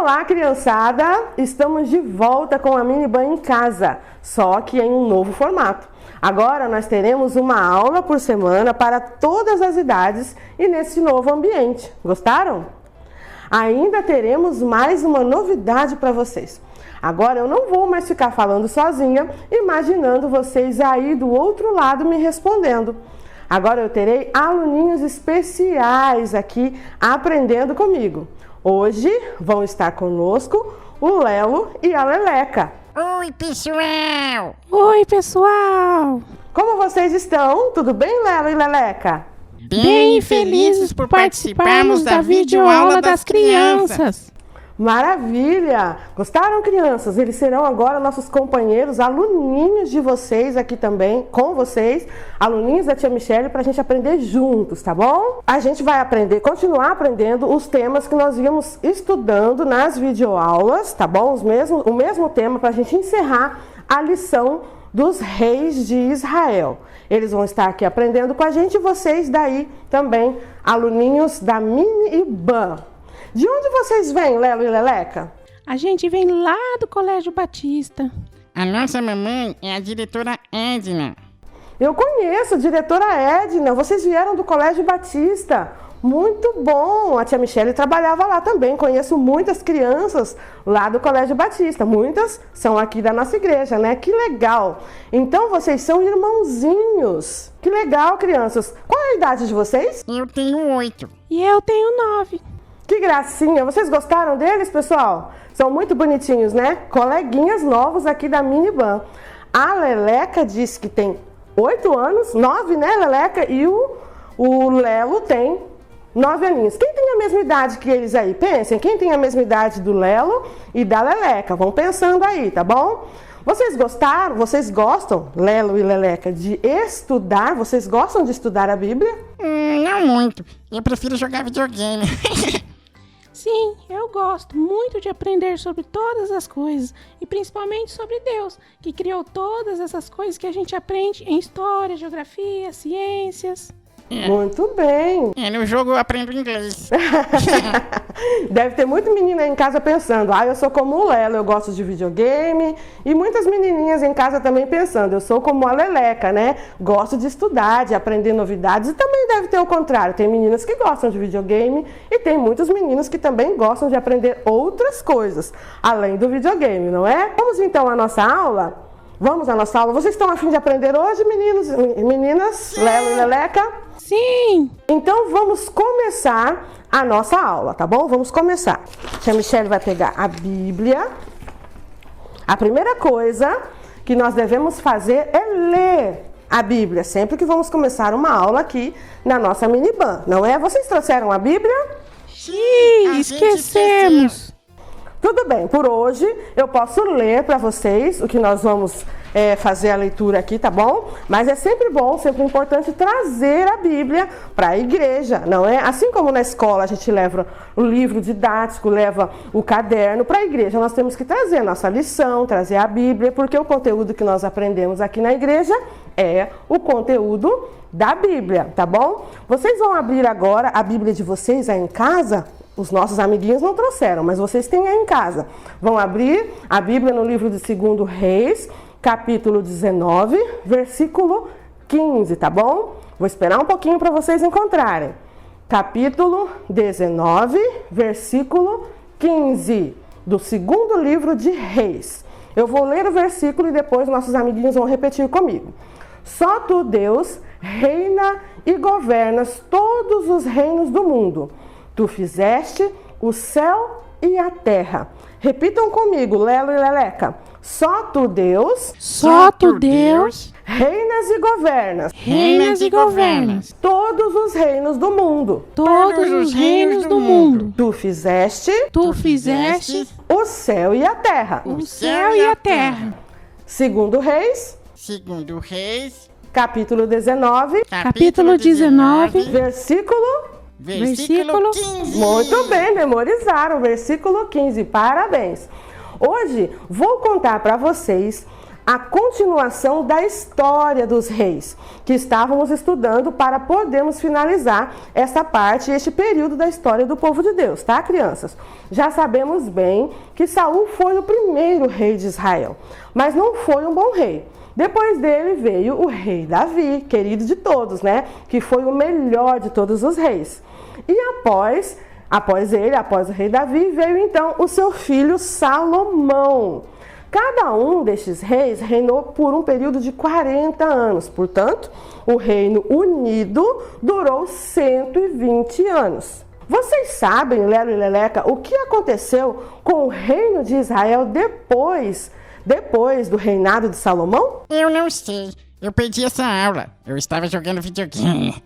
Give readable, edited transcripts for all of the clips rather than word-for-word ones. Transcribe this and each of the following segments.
Olá, criançada! Estamos de volta com a Miniban em casa, só que em um novo formato. Agora nós teremos uma aula por semana para todas as idades e nesse novo ambiente. Gostaram? Ainda teremos mais uma novidade para vocês. Agora eu não vou mais ficar falando sozinha, imaginando vocês aí do outro lado me respondendo. Agora eu terei aluninhos especiais aqui aprendendo comigo. Hoje vão estar conosco o Lelo e a Leleca. Oi, pessoal! Oi, pessoal! Como vocês estão? Tudo bem, Lelo e Leleca? Bem felizes por participarmos da videoaula das crianças. Maravilha! Gostaram, crianças? Eles serão agora nossos companheiros, aluninhos de vocês aqui também, com vocês, aluninhos da tia Michele, para a gente aprender juntos, tá bom? A gente vai continuar aprendendo os temas que nós íamos estudando nas videoaulas, tá bom? O mesmo tema para a gente encerrar a lição dos reis de Israel. Eles vão estar aqui aprendendo com a gente e vocês daí também, aluninhos da Miniban. De onde vocês vêm, Lelo e Leleca? A gente vem lá do Colégio Batista. A nossa mamãe é a diretora Edna. Eu conheço a diretora Edna. Vocês vieram do Colégio Batista. Muito bom. A tia Michele trabalhava lá também. Conheço muitas crianças lá do Colégio Batista. Muitas são aqui da nossa igreja, né? Que legal. Então vocês são irmãozinhos. Que legal, crianças. Qual é a idade de vocês? Eu tenho 8. E eu tenho 9. Que gracinha! Vocês gostaram deles, pessoal? São muito bonitinhos, né? Coleguinhas novos aqui da Miniban. A Leleca disse que tem 8 anos, 9, né, Leleca? E o Lelo tem 9 aninhos. Quem tem a mesma idade que eles aí? Pensem, quem tem a mesma idade do Lelo e da Leleca? Vão pensando aí, tá bom? Vocês gostaram? Vocês gostam, Lelo e Leleca, de estudar? Vocês gostam de estudar a Bíblia? Não muito. Eu prefiro jogar videogame. Sim, eu gosto muito de aprender sobre todas as coisas e principalmente sobre Deus, que criou todas essas coisas que a gente aprende em história, geografia, ciências. Muito bem! No jogo eu aprendo inglês. Deve ter muita menina em casa pensando, eu sou como o Lelo, eu gosto de videogame. E muitas menininhas em casa também pensando, eu sou como a Leleca, né? Gosto de estudar, de aprender novidades. E também deve ter o contrário, tem meninas que gostam de videogame e tem muitos meninos que também gostam de aprender outras coisas, além do videogame, não é? Vamos então à nossa aula? Vamos à nossa aula. Vocês estão a fim de aprender hoje, meninos e meninas? Sim. Lelo e Leleca? Sim! Então vamos começar a nossa aula, tá bom? Vamos começar. A tia Michele vai pegar a Bíblia. A primeira coisa que nós devemos fazer é ler a Bíblia, sempre que vamos começar uma aula aqui na nossa Miniban, não é? Vocês trouxeram a Bíblia? Sim, esquecemos! Tudo bem, por hoje eu posso ler para vocês o que nós vamos fazer a leitura aqui, tá bom? Mas é sempre bom, sempre importante trazer a Bíblia para a igreja, não é? Assim como na escola a gente leva o livro didático, leva o caderno, para a igreja nós temos que trazer a nossa lição, trazer a Bíblia, porque o conteúdo que nós aprendemos aqui na igreja é o conteúdo da Bíblia, tá bom? Vocês vão abrir agora a Bíblia de vocês aí em casa. Os nossos amiguinhos não trouxeram, mas vocês têm aí em casa. Vão abrir a Bíblia no livro de 2 Reis, capítulo 19, versículo 15, tá bom? Vou esperar um pouquinho para vocês encontrarem. Capítulo 19, versículo 15, do 2º livro de Reis. Eu vou ler o versículo e depois nossos amiguinhos vão repetir comigo. Só tu, Deus, reina e governas todos os reinos do mundo. Tu fizeste o céu e a terra. Repitam comigo, Lelo e Leleca. Só tu, Deus. Só tu, Deus. Reinas e governas. Reinas e governas. Todos os reinos do mundo. Todos os reinos do mundo. Tu fizeste. Tu fizeste o céu e a terra. o céu e a terra. 2 Reis. 2 Reis. Capítulo 19. Capítulo 19. Versículo 15. Muito bem, memorizaram. Versículo 15. Parabéns. Hoje vou contar para vocês a continuação da história dos reis, que estávamos estudando para podermos finalizar essa parte, este período da história do povo de Deus, tá, crianças? Já sabemos bem que Saul foi o primeiro rei de Israel, mas não foi um bom rei. Depois dele veio o rei Davi, querido de todos, né? Que foi o melhor de todos os reis. E após o rei Davi, veio então o seu filho Salomão. Cada um destes reis reinou por um período de 40 anos. Portanto, o reino unido durou 120 anos. Vocês sabem, Lelo e Leleca, o que aconteceu com o reino de Israel depois do reinado de Salomão? Eu não sei. Eu perdi essa aula. Eu estava jogando videogame.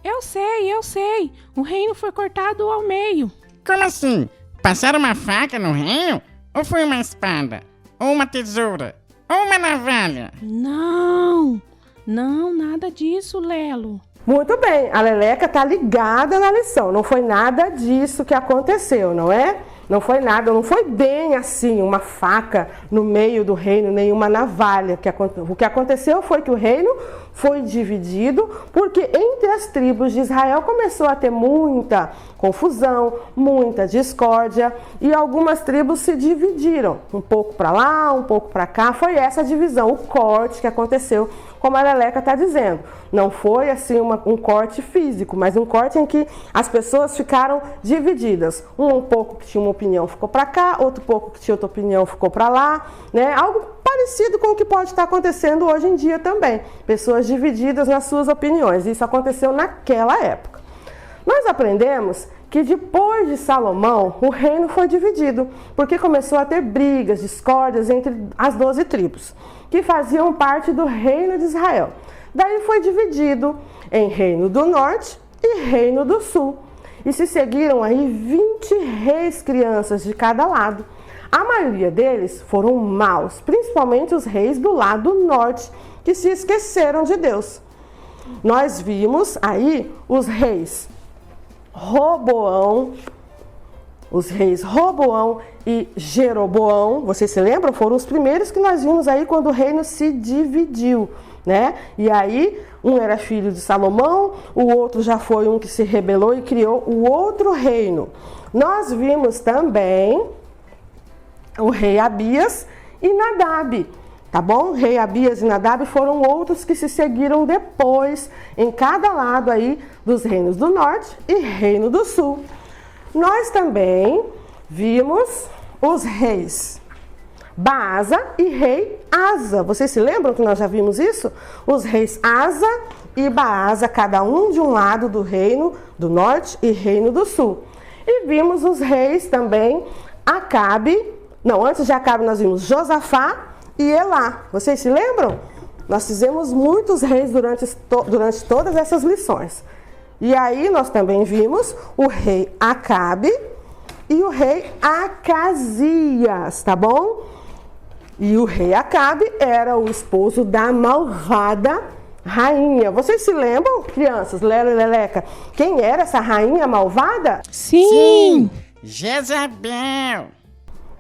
Eu sei. O reino foi cortado ao meio. Como assim? Passaram uma faca no reino? Ou foi uma espada? Ou uma tesoura? Ou uma navalha? Não, nada disso, Lelo. Muito bem, a Leleca tá ligada na lição. Não foi nada disso que aconteceu, não é? Não foi nada, não foi bem assim, uma faca no meio do reino, nem uma navalha. O que aconteceu foi que o reino foi dividido, porque entre as tribos de Israel começou a ter muita confusão, muita discórdia, e algumas tribos se dividiram, um pouco para lá, um pouco para cá. Foi essa divisão, o corte que aconteceu, como a Leleca está dizendo. Não foi assim um corte físico, mas um corte em que as pessoas ficaram divididas. Um pouco que tinha uma opinião ficou para cá, outro pouco que tinha outra opinião ficou para lá, né? Algo parecido com o que pode estar acontecendo hoje em dia também. Pessoas divididas nas suas opiniões. Isso aconteceu naquela época. Nós aprendemos que depois de Salomão, o reino foi dividido, porque começou a ter brigas, discórdias entre as 12 tribos, que faziam parte do reino de Israel. Daí foi dividido em reino do norte e reino do sul. E se seguiram aí 20 reis crianças de cada lado. A maioria deles foram maus, principalmente os reis do lado norte, que se esqueceram de Deus. Nós vimos aí os reis Roboão e Jeroboão. Vocês se lembram? Foram os primeiros que nós vimos aí quando o reino se dividiu, né? E aí, um era filho de Salomão, o outro já foi um que se rebelou e criou o outro reino. Nós vimos também o rei Abias e Nadab, tá bom? Rei Abias e Nadab foram outros que se seguiram depois em cada lado aí dos reinos do norte e reino do sul. Nós também vimos os reis Baasa e rei Asa. Vocês se lembram que nós já vimos isso? Os reis Asa e Baasa, cada um de um lado do reino do norte e reino do sul. E vimos os reis também antes de Acabe nós vimos Josafá e Elá. Vocês se lembram? Nós fizemos muitos reis durante todas essas lições. E aí nós também vimos o rei Acabe e o rei Acasias, tá bom? E o rei Acabe era o esposo da malvada rainha. Vocês se lembram, crianças, Lelo e Leleca, quem era essa rainha malvada? Sim! Jezabel!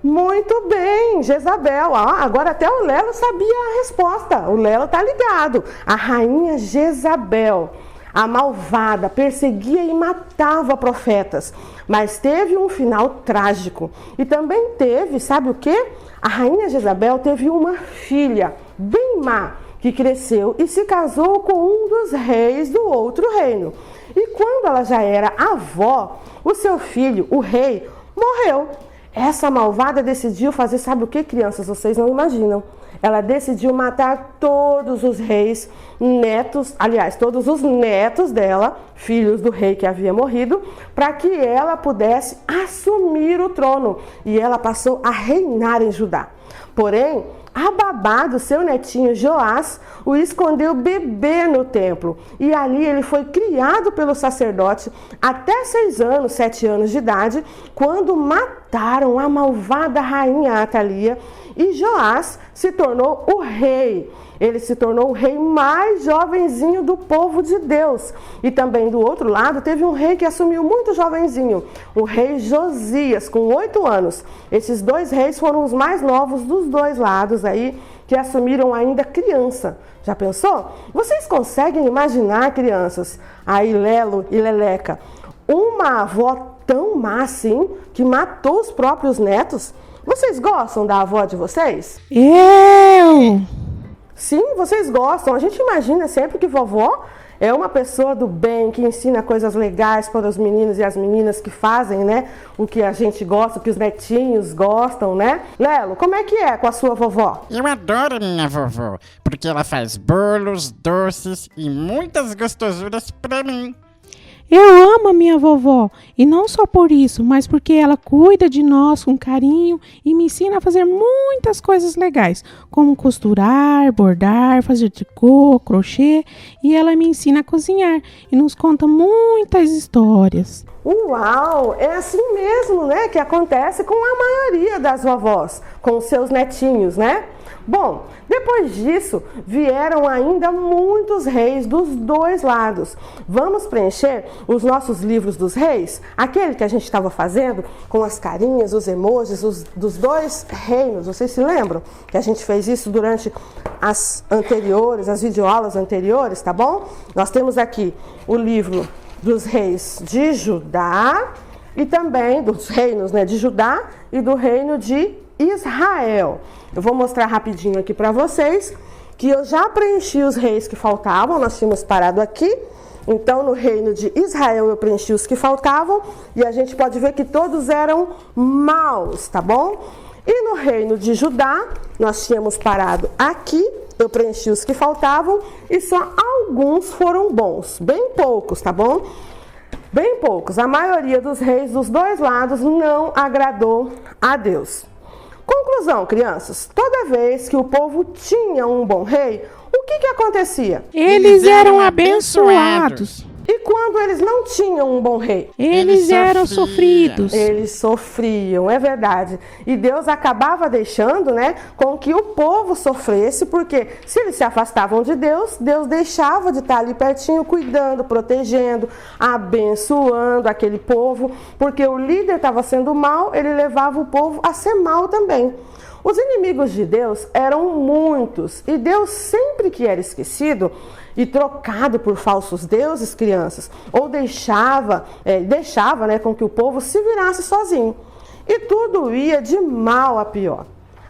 Muito bem, Jezabel. Agora até o Lelo sabia a resposta. O Lelo tá ligado. A rainha Jezabel, a malvada, perseguia e matava profetas, mas teve um final trágico. E também teve, sabe o quê? A rainha Jezabel teve uma filha bem má, que cresceu e se casou com um dos reis do outro reino. E quando ela já era avó, o seu filho, o rei, morreu. Essa malvada decidiu fazer, sabe o que, crianças? Vocês não imaginam. Ela decidiu matar todos os reis, todos os netos dela, filhos do rei que havia morrido, para que ela pudesse assumir o trono. E ela passou a reinar em Judá. Porém, a babá do seu netinho Joás o escondeu bebê no templo. E ali ele foi criado pelo sacerdote até 7 anos de idade, quando mataram a malvada rainha Atalia. E Joás se tornou o rei. Ele se tornou o rei mais jovenzinho do povo de Deus. E também do outro lado teve um rei que assumiu muito jovenzinho, o rei Josias, com 8 anos. Esses 2 reis foram os mais novos dos 2 lados aí que assumiram ainda criança. Já pensou? Vocês conseguem imaginar, crianças, aí Lelo e Leleca, uma avó tão má assim, que matou os próprios netos? Vocês gostam da avó de vocês? Eu! Sim, vocês gostam. A gente imagina sempre que vovó é uma pessoa do bem, que ensina coisas legais para os meninos e as meninas que fazem, né? O que a gente gosta, o que os netinhos gostam, né? Lelo, como é que é com a sua vovó? Eu adoro minha vovó, porque ela faz bolos, doces e muitas gostosuras pra mim. Eu amo a minha vovó, e não só por isso, mas porque ela cuida de nós com carinho e me ensina a fazer muitas coisas legais, como costurar, bordar, fazer tricô, crochê, e ela me ensina a cozinhar e nos conta muitas histórias. Uau, é assim mesmo, né, que acontece com a maioria das vovós, com os seus netinhos, né? Bom, depois disso, vieram ainda muitos reis dos dois lados. Vamos preencher os nossos livros dos reis? Aquele que a gente estava fazendo com as carinhas, os emojis dos dois reinos. Vocês se lembram que a gente fez isso durante as videoaulas anteriores, tá bom? Nós temos aqui o livro dos reis de Judá e também dos reinos, né, de Judá e do reino de Israel. Eu vou mostrar rapidinho aqui para vocês que eu já preenchi os reis que faltavam, nós tínhamos parado aqui. Então, no reino de Israel eu preenchi os que faltavam e a gente pode ver que todos eram maus, tá bom? E no reino de Judá, nós tínhamos parado aqui, eu preenchi os que faltavam e só alguns foram bons, bem poucos, tá bom? Bem poucos. A maioria dos reis dos dois lados não agradou a Deus. Conclusão, crianças, toda vez que o povo tinha um bom rei, o que acontecia? Eles eram abençoados. E quando eles não tinham um bom rei? Eles eram sofridos. Eles sofriam, é verdade. E Deus acabava deixando, né, com que o povo sofresse, porque se eles se afastavam de Deus, Deus deixava de estar ali pertinho, cuidando, protegendo, abençoando aquele povo, porque o líder estava sendo mau, ele levava o povo a ser mau também. Os inimigos de Deus eram muitos, e Deus sempre que era esquecido e trocado por falsos deuses, crianças, ou deixava, né, com que o povo se virasse sozinho. E tudo ia de mal a pior.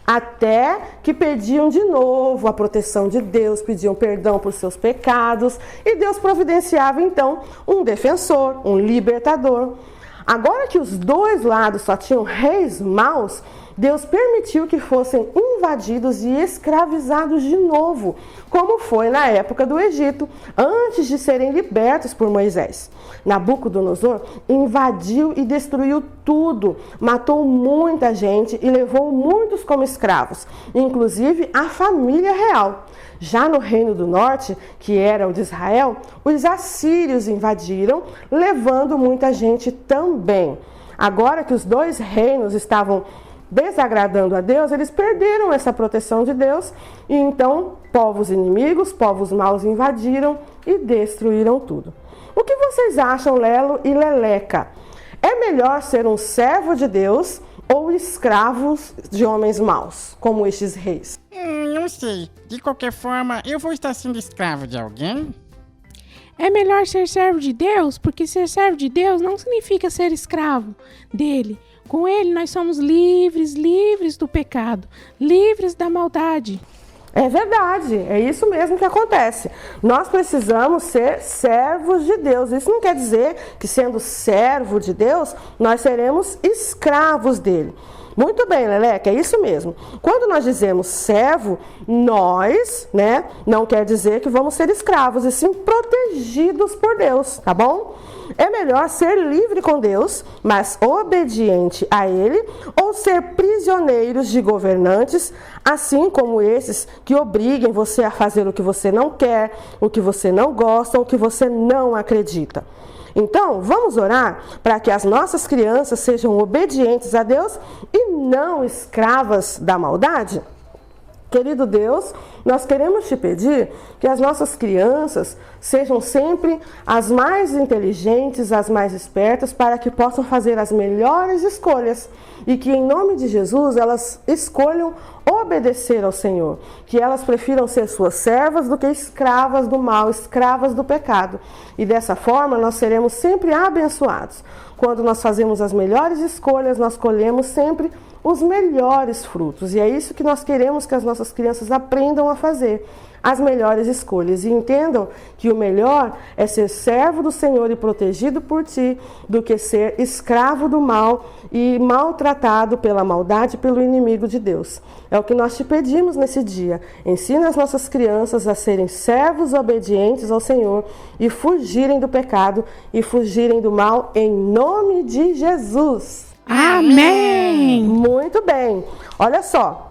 Até que pediam de novo a proteção de Deus, pediam perdão por seus pecados, e Deus providenciava então um defensor, um libertador. Agora que os dois lados só tinham reis maus, Deus permitiu que fossem invadidos e escravizados de novo, como foi na época do Egito, antes de serem libertos por Moisés. Nabucodonosor invadiu e destruiu tudo, matou muita gente e levou muitos como escravos, inclusive a família real. Já no reino do norte, que era o de Israel, os assírios invadiram, levando muita gente também. Agora que os dois reinos estavam desagradando a Deus, eles perderam essa proteção de Deus e então povos inimigos, povos maus invadiram e destruíram tudo. O que vocês acham, Lelo e Leleca? É melhor ser um servo de Deus ou escravos de homens maus, como estes reis? Não sei. De qualquer forma, eu vou estar sendo escravo de alguém? É melhor ser servo de Deus, porque ser servo de Deus não significa ser escravo dele. Com ele nós somos livres, livres do pecado, livres da maldade. É verdade, é isso mesmo que acontece. Nós precisamos ser servos de Deus. Isso não quer dizer que, sendo servo de Deus, nós seremos escravos dele. Muito bem, Leleca, é isso mesmo. Quando nós dizemos servo, nós, né, não quer dizer que vamos ser escravos, e sim protegidos por Deus, tá bom? É melhor ser livre com Deus, mas obediente a Ele, ou ser prisioneiros de governantes, assim como esses que obriguem você a fazer o que você não quer, o que você não gosta, ou o que você não acredita. Então, vamos orar para que as nossas crianças sejam obedientes a Deus e não escravas da maldade? Querido Deus, nós queremos te pedir que as nossas crianças sejam sempre as mais inteligentes, as mais espertas, para que possam fazer as melhores escolhas e que, em nome de Jesus, elas escolham obedecer ao Senhor, que elas prefiram ser suas servas do que escravas do mal, escravas do pecado. E dessa forma, nós seremos sempre abençoados. Quando nós fazemos as melhores escolhas, nós colhemos sempre os melhores frutos. E é isso que nós queremos que as nossas crianças aprendam a fazer, as melhores escolhas. E entendam que o melhor é ser servo do Senhor e protegido por ti, do que ser escravo do mal e maltratado pela maldade e pelo inimigo de Deus. É o que nós te pedimos nesse dia. Ensina as nossas crianças a serem servos obedientes ao Senhor e fugirem do pecado e fugirem do mal em nome de Jesus. Amém! Muito bem. Olha só.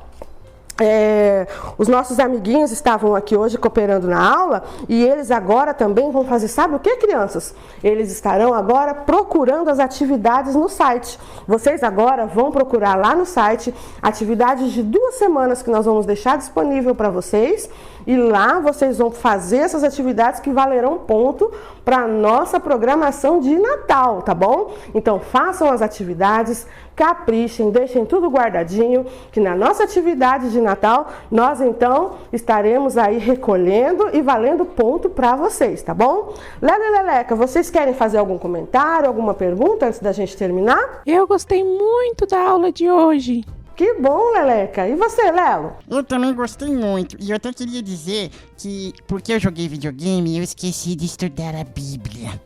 Os nossos amiguinhos estavam aqui hoje cooperando na aula e eles agora também vão fazer, sabe o que, crianças? Eles estarão agora procurando as atividades no site. Vocês agora vão procurar lá no site atividades de 2 semanas que nós vamos deixar disponível para vocês e lá vocês vão fazer essas atividades que valerão ponto para a nossa programação de Natal, tá bom? Então façam as atividades, caprichem, deixem tudo guardadinho, que na nossa atividade de Natal, nós então estaremos aí recolhendo e valendo ponto para vocês, tá bom? Lelo e Leleca, vocês querem fazer algum comentário, alguma pergunta antes da gente terminar? Eu gostei muito da aula de hoje. Que bom, Leleca. E você, Lelo? Eu também gostei muito. E eu até queria dizer que, porque eu joguei videogame, eu esqueci de estudar a Bíblia.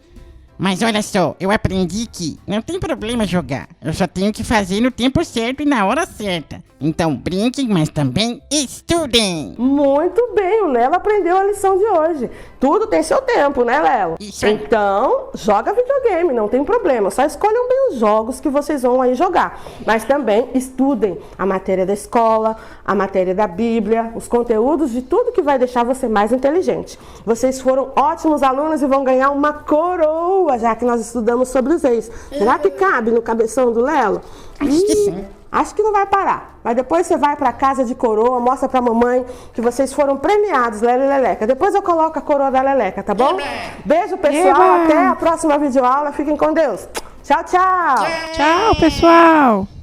Mas olha só, eu aprendi que não tem problema jogar. Eu só tenho que fazer no tempo certo e na hora certa. Então brinquem, mas também estudem. Muito bem, o Lelo aprendeu a lição de hoje. Tudo tem seu tempo, né, Lelo? Isso aí. Então, joga videogame, não tem problema. Só escolham bem os jogos que vocês vão aí jogar. Mas também estudem a matéria da escola, a matéria da Bíblia, os conteúdos de tudo que vai deixar você mais inteligente. Vocês foram ótimos alunos e vão ganhar uma coroa, já que nós estudamos sobre os reis. Será que cabe no cabeção do Lelo? Acho que sim. Acho que não vai parar. Mas depois você vai para casa de coroa, mostra pra mamãe que vocês foram premiados, Lelo e Leleca. Depois eu coloco a coroa da Leleca, tá bom? Beijo, pessoal. Até a próxima videoaula. Fiquem com Deus. Tchau, tchau. Tchau, pessoal!